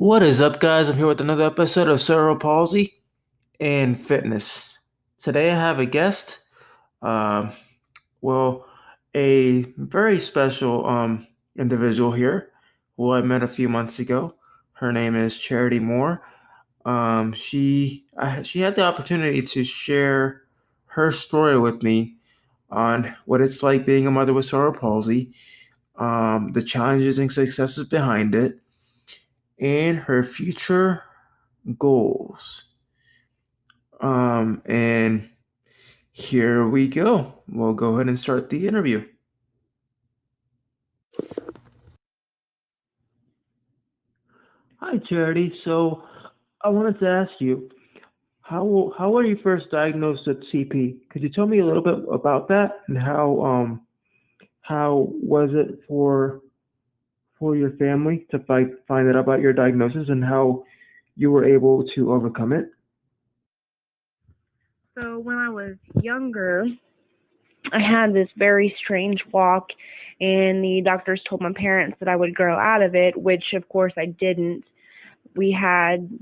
What is up, guys? I'm here with another episode of Cerebral Palsy and Fitness. Today I have a guest, um, well, a very special individual here who I met a few months ago. Her name is Charity Moore. She had the opportunity to share her story with me on what it's like being a mother with cerebral palsy, the challenges and successes behind it, and her future goals. And here we go. We'll go ahead and start the interview. Hi, Charity. So I wanted to ask you, how were you first diagnosed with CP? Could you tell me a little bit about that and how was it for your family to find out about your diagnosis and how you were able to overcome it? So when I was younger, I had this very strange walk, and the doctors told my parents that I would grow out of it, which of course I didn't. We had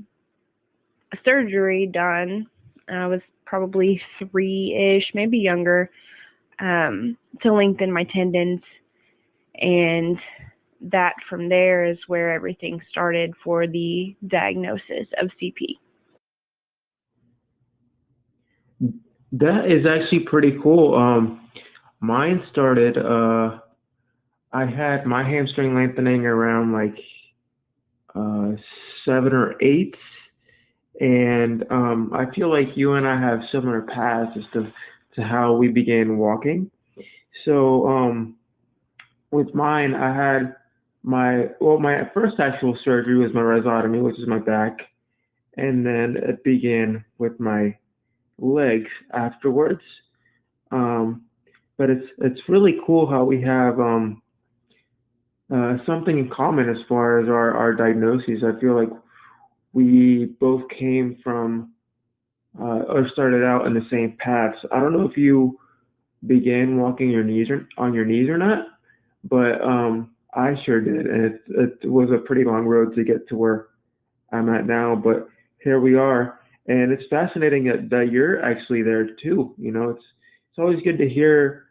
a surgery done. I was probably 3-ish, maybe younger, to lengthen my tendons, and that from there is where everything started for the diagnosis of CP. That is actually pretty cool. Mine started, I had my hamstring lengthening around like uh, 7 or 8, and I feel like you and I have similar paths as to how we began walking. So with mine, I had my first actual surgery was my rhizotomy, which is my back, and then it began with my legs afterwards. Um, but it's really cool how we have something in common as far as our diagnoses. I feel like we both came from or started out in the same paths. I don't know if you began walking on your knees or not, but I sure did, and it was a pretty long road to get to where I'm at now. But here we are, and it's fascinating that you're actually there too. It's always good to hear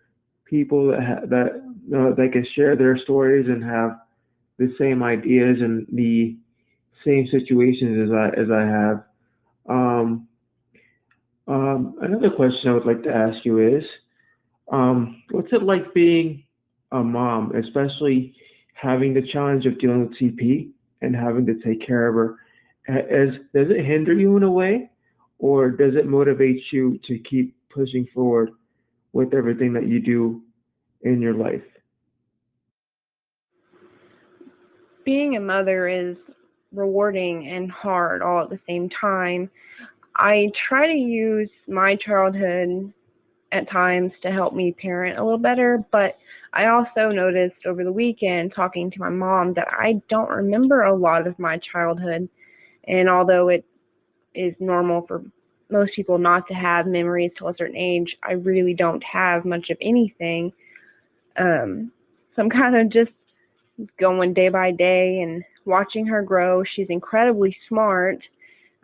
people that can share their stories and have the same ideas and the same situations as I have. Um, Another question I would like to ask you is, what's it like being a mom, especially having the challenge of dealing with CP and having to take care of her? Does it hinder you in a way, or does it motivate you to keep pushing forward with everything that you do in your life? Being a mother is rewarding and hard all at the same time. I try to use my childhood at times to help me parent a little better, but I also noticed over the weekend talking to my mom that I don't remember a lot of my childhood. And although it is normal for most people not to have memories till a certain age, I really don't have much of anything. So I'm kind of just going day by day and watching her grow. She's incredibly smart.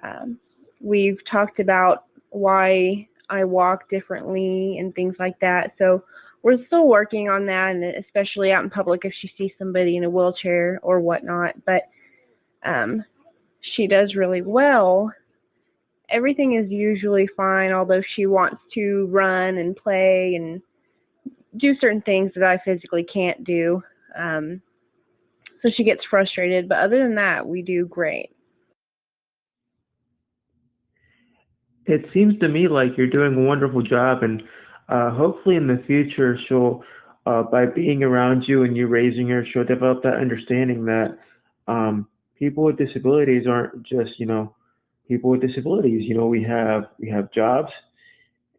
Um, we've talked about why I walk differently and things like that. So we're still working on that, and especially out in public if she sees somebody in a wheelchair or whatnot. But um, she does really well. Everything is usually fine, although she wants to run and play and do certain things that I physically can't do. Um, so she gets frustrated, but other than that, we do great. It seems to me like you're doing a wonderful job, and hopefully in the future, by being around you and you raising her, she'll develop that understanding that people with disabilities aren't just, people with disabilities. We have jobs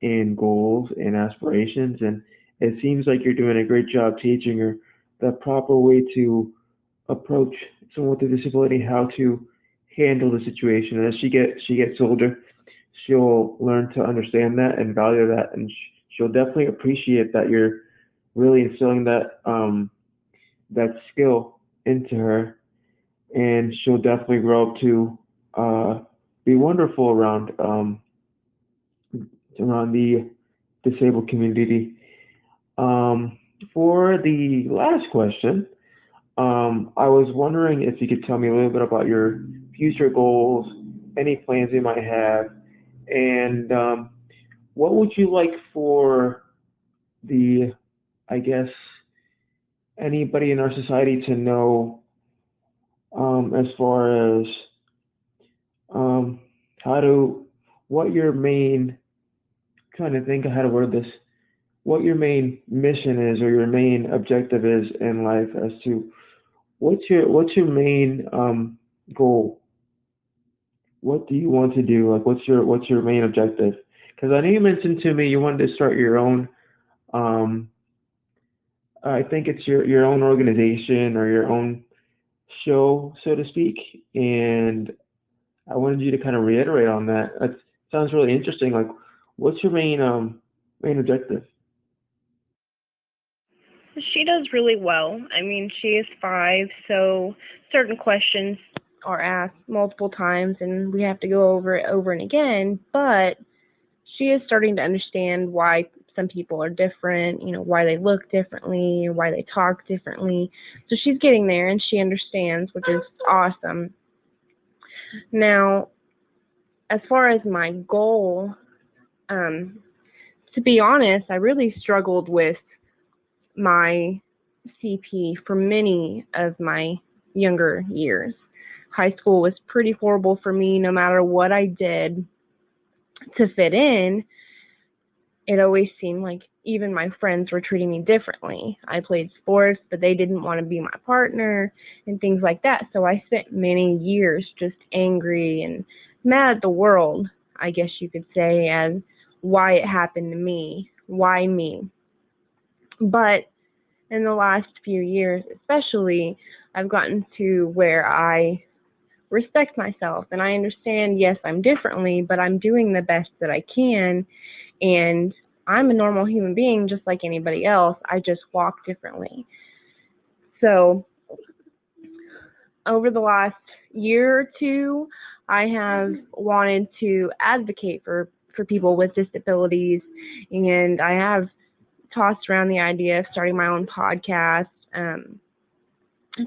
and goals and aspirations, and it seems like you're doing a great job teaching her the proper way to approach someone with a disability, how to handle the situation. And as she gets older, she'll learn to understand that and value that, and she'll definitely appreciate that you're really instilling that skill into her. and she'll definitely grow up to uh, be wonderful around the disabled community. Um, for the last question, I was wondering if you could tell me a little bit about your future goals, any plans you might have, and what would you like for the, I guess, anybody in our society to know as far as um, how to, what your main, trying to think of how to word this, what your main mission is or your main objective is in life as to what's your main goal? What do you want to do? Like, what's your main objective? Because I know you mentioned to me you wanted to start your own. Um, I think it's your own organization or your own show, so to speak. And I wanted you to kind of reiterate on that. That sounds really interesting. Like, what's your main objective? She does really well. I mean, she is 5, so certain questions are asked multiple times, and we have to go over it over and again. But she is starting to understand why some people are different, why they look differently, why they talk differently. So she's getting there, and she understands, which is awesome. Now, as far as my goal, um, to be honest, I really struggled with my CP for many of my younger years. High school was pretty horrible for me. No matter what I did to fit in, it always seemed like even my friends were treating me differently. I played sports, but they didn't want to be my partner and things like that. So I spent many years just angry and mad at the world, I guess you could say, as why it happened to me, why me. But in the last few years, especially, I've gotten to where I respect myself and I understand, yes, I'm differently, but I'm doing the best that I can. And I'm a normal human being just like anybody else. I just walk differently. So, over the last year or two, I have wanted to advocate for people with disabilities, and I have tossed around the idea of starting my own podcast,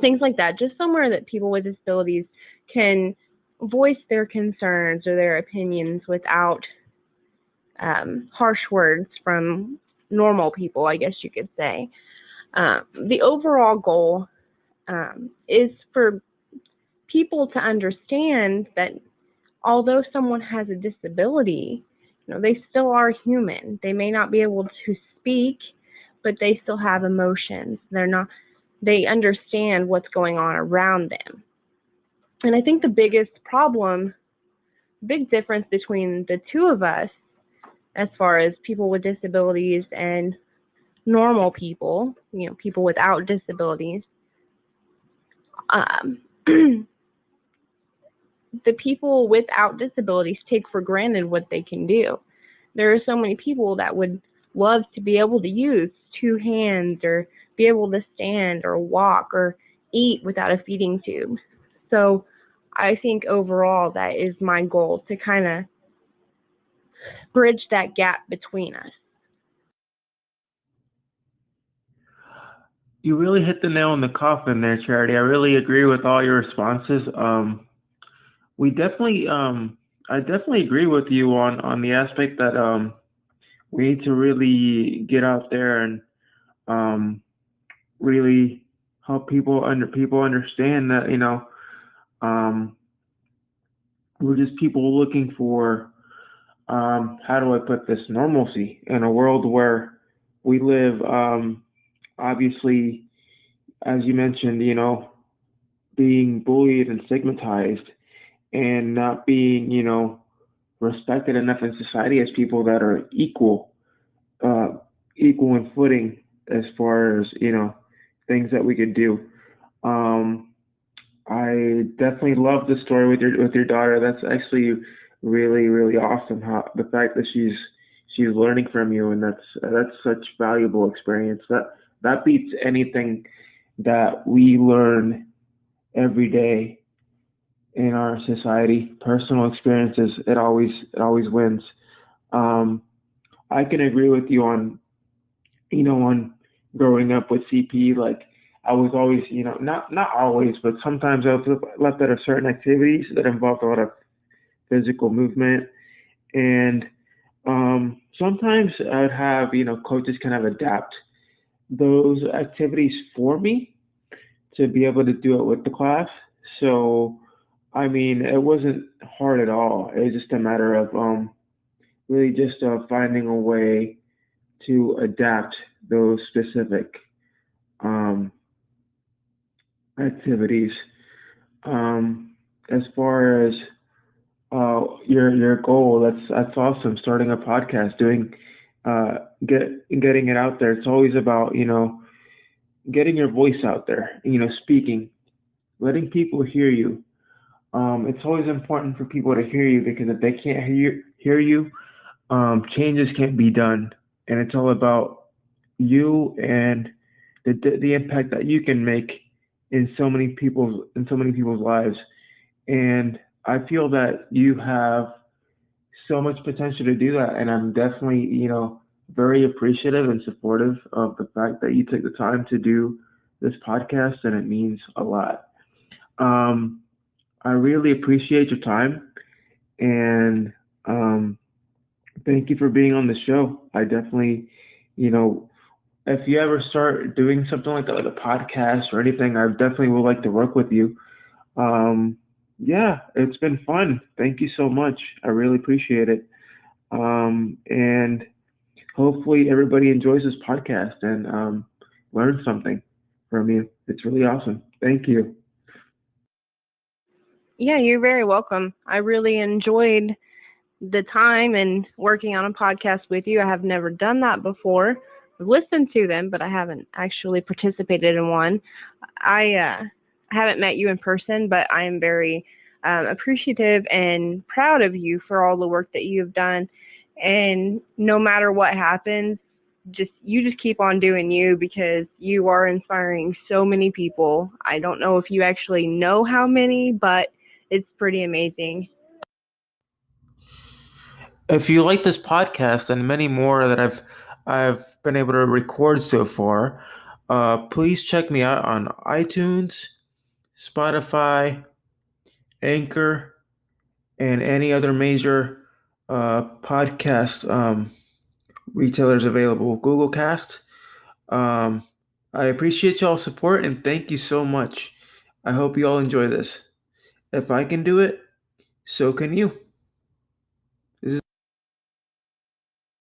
things like that, just somewhere that people with disabilities can voice their concerns or their opinions without harsh words from normal people, I guess you could say. The overall goal is for people to understand that although someone has a disability, they still are human. They may not be able to speak, but they still have emotions. They understand what's going on around them. And I think the big difference between the two of us, as far as people with disabilities and normal people, people without disabilities, um, the people without disabilities take for granted what they can do. There are so many people that would love to be able to use 2 hands or be able to stand or walk or eat without a feeding tube. So I think overall that is my goal, to kind of bridge that gap between us. You really hit the nail on the coffin there, Charity. I really agree with all your responses. We definitely, I definitely agree with you on the aspect that we need to really get out there and um, really help people understand that um, we're just people looking for how do I put this, normalcy in a world where we live. Obviously, as you mentioned, being bullied and stigmatized and not being, respected enough in society as people that are uh, equal in footing as far as, things that we could do. Um, I definitely love the story with your daughter. That's actually really, really awesome. How the fact that she's learning from you, and that's such valuable experience. That beats anything that we learn every day in our society. Personal experiences, it always wins. Um, I can agree with you on on growing up with CP. Like I was always not always, but sometimes I was left out of certain activities that involved a lot of physical movement, and sometimes I'd have coaches kind of adapt those activities for me to be able to do it with the class. So, I mean, it wasn't hard at all. It was just a matter of really just finding a way to adapt those specific um, activities. Um, as far as your goal, that's awesome. Starting a podcast, doing uh, getting it out there. It's always about getting your voice out there. Speaking, letting people hear you. It's always important for people to hear you because if they can't hear you, changes can't be done. And it's all about you and the impact that you can make in so many people's lives. And I feel that you have so much potential to do that, and I'm definitely very appreciative and supportive of the fact that you took the time to do this podcast, and it means a lot. Um, I really appreciate your time, and thank you for being on the show. I definitely, you know, if you ever start doing something like that, like a podcast or anything, I definitely would like to work with you. Um, yeah, it's been fun. Thank you so much. I really appreciate it. And hopefully everybody enjoys this podcast and learns something from you. It's really awesome. Thank you. Yeah, you're very welcome. I really enjoyed the time and working on a podcast with you. I have never done that before. I've listened to them, but I haven't actually participated in one. I haven't met you in person, but I am very appreciative and proud of you for all the work that you've done. And no matter what happens, just keep on doing you because you are inspiring so many people. I don't know if you actually know how many, but it's pretty amazing. If you like this podcast and many more that I've been able to record so far, please check me out on iTunes, Spotify, Anchor, and any other major podcast retailers available. Google Cast. Um, I appreciate y'all's support and thank you so much. I hope you all enjoy this. If I can do it, so can you.